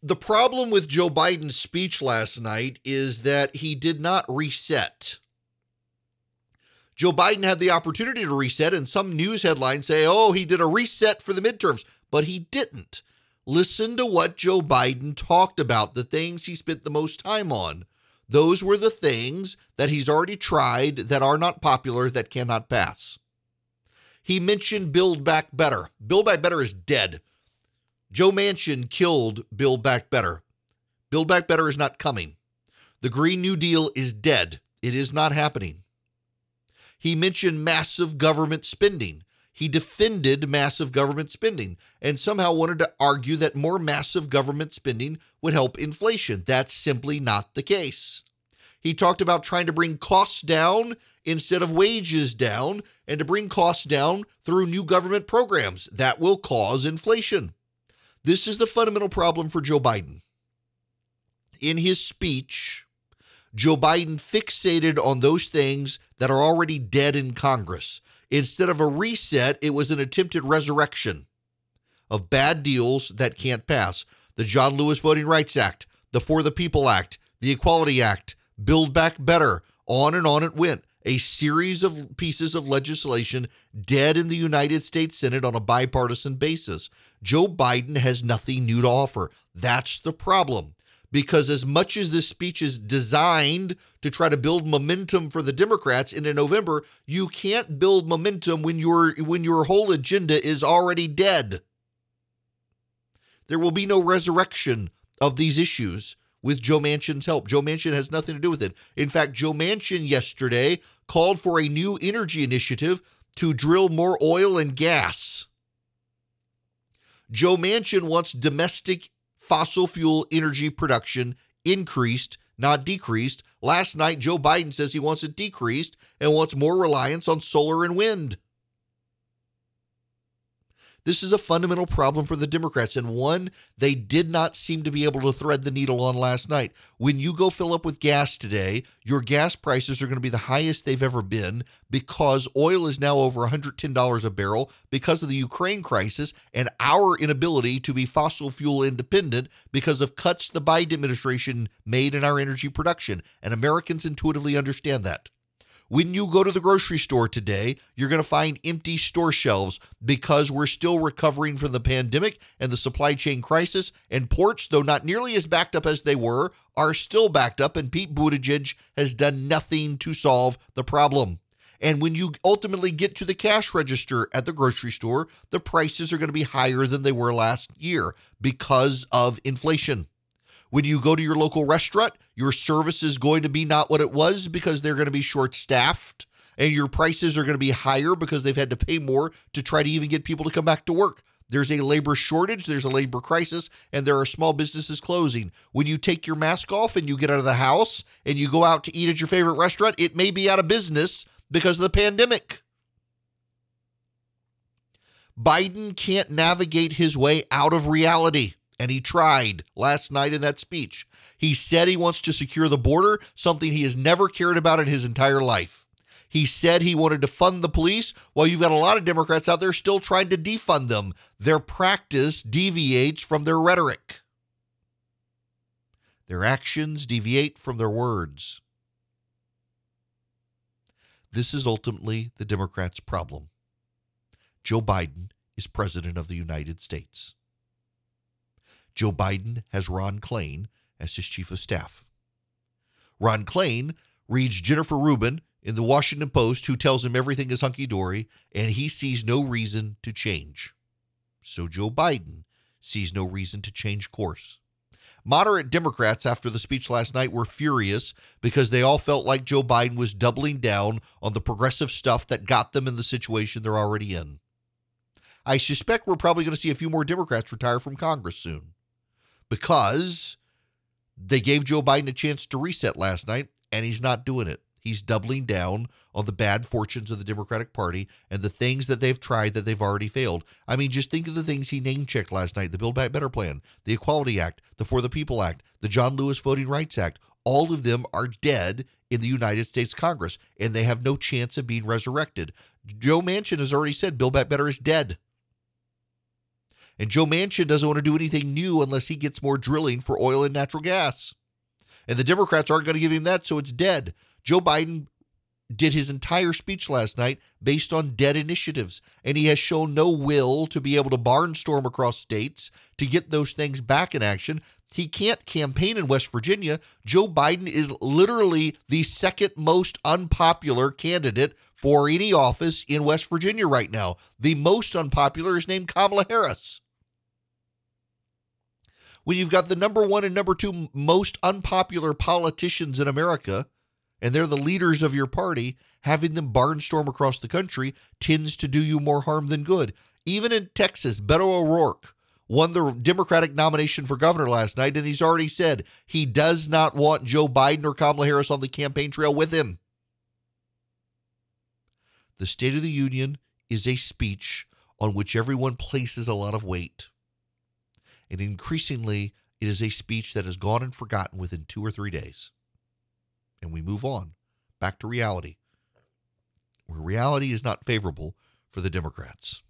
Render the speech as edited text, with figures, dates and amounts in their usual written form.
The problem with Joe Biden's speech last night is that he did not reset. Joe Biden had the opportunity to reset, and some news headlines say, oh, he did a reset for the midterms, but he didn't. Listen to what Joe Biden talked about, the things he spent the most time on. Those were the things that he's already tried that are not popular, that cannot pass. He mentioned Build Back Better. Build Back Better is dead. Joe Manchin killed Build Back Better. Build Back Better is not coming. The Green New Deal is dead. It is not happening. He mentioned massive government spending. He defended massive government spending and somehow wanted to argue that more massive government spending would help inflation. That's simply not the case. He talked about trying to bring costs down instead of wages down, and to bring costs down through new government programs. That will cause inflation. This is the fundamental problem for Joe Biden. In his speech, Joe Biden fixated on those things that are already dead in Congress. Instead of a reset, it was an attempted resurrection of bad deals that can't pass. The John Lewis Voting Rights Act, the For the People Act, the Equality Act, Build Back Better, on it went. A series of pieces of legislation dead in the United States Senate on a bipartisan basis. Joe Biden has nothing new to offer. That's the problem. Because as much as this speech is designed to try to build momentum for the Democrats into November, you can't build momentum when your whole agenda is already dead. There will be no resurrection of these issues with Joe Manchin's help. Joe Manchin has nothing to do with it. In fact, Joe Manchin yesterday called for a new energy initiative to drill more oil and gas. Joe Manchin wants domestic fossil fuel energy production increased, not decreased. Last night, Joe Biden says he wants it decreased and wants more reliance on solar and wind. This is a fundamental problem for the Democrats, and one they did not seem to be able to thread the needle on last night. When you go fill up with gas today, your gas prices are going to be the highest they've ever been because oil is now over $110 a barrel because of the Ukraine crisis and our inability to be fossil fuel independent because of cuts the Biden administration made in our energy production, and Americans intuitively understand that. When you go to the grocery store today, you're going to find empty store shelves because we're still recovering from the pandemic and the supply chain crisis, and ports, though not nearly as backed up as they were, are still backed up, and Pete Buttigieg has done nothing to solve the problem. And when you ultimately get to the cash register at the grocery store, the prices are going to be higher than they were last year because of inflation. When you go to your local restaurant, your service is going to be not what it was because they're going to be short-staffed, and your prices are going to be higher because they've had to pay more to try to even get people to come back to work. There's a labor shortage, there's a labor crisis, and there are small businesses closing. When you take your mask off and you get out of the house and you go out to eat at your favorite restaurant, it may be out of business because of the pandemic. Biden can't navigate his way out of reality. And he tried last night in that speech. He said he wants to secure the border, something he has never cared about in his entire life. He said he wanted to fund the police, while you've got a lot of Democrats out there still trying to defund them. Their practice deviates from their rhetoric. Their actions deviate from their words. This is ultimately the Democrats' problem. Joe Biden is president of the United States. Joe Biden has Ron Klain as his chief of staff. Ron Klain reads Jennifer Rubin in the Washington Post, who tells him everything is hunky-dory, and he sees no reason to change. So Joe Biden sees no reason to change course. Moderate Democrats after the speech last night were furious because they all felt like Joe Biden was doubling down on the progressive stuff that got them in the situation they're already in. I suspect we're probably going to see a few more Democrats retire from Congress soon, because they gave Joe Biden a chance to reset last night, and he's not doing it. He's doubling down on the bad fortunes of the Democratic Party and the things that they've tried that they've already failed. I mean, just think of the things he name-checked last night: the Build Back Better plan, the Equality Act, the For the People Act, the John Lewis Voting Rights Act. All of them are dead in the United States Congress, and they have no chance of being resurrected. Joe Manchin has already said Build Back Better is dead. And Joe Manchin doesn't want to do anything new unless he gets more drilling for oil and natural gas. And the Democrats aren't going to give him that, so it's dead. Joe Biden did his entire speech last night based on dead initiatives, and he has shown no will to be able to barnstorm across states to get those things back in action. He can't campaign in West Virginia. Joe Biden is literally the second most unpopular candidate for any office in West Virginia right now. The most unpopular is named Kamala Harris. When you've got the number one and number two most unpopular politicians in America, and they're the leaders of your party, having them barnstorm across the country tends to do you more harm than good. Even in Texas, Beto O'Rourke won the Democratic nomination for governor last night, and he's already said he does not want Joe Biden or Kamala Harris on the campaign trail with him. The State of the Union is a speech on which everyone places a lot of weight. And increasingly, it is a speech that is gone and forgotten within 2 or 3 days. And we move on back to reality, where reality is not favorable for the Democrats.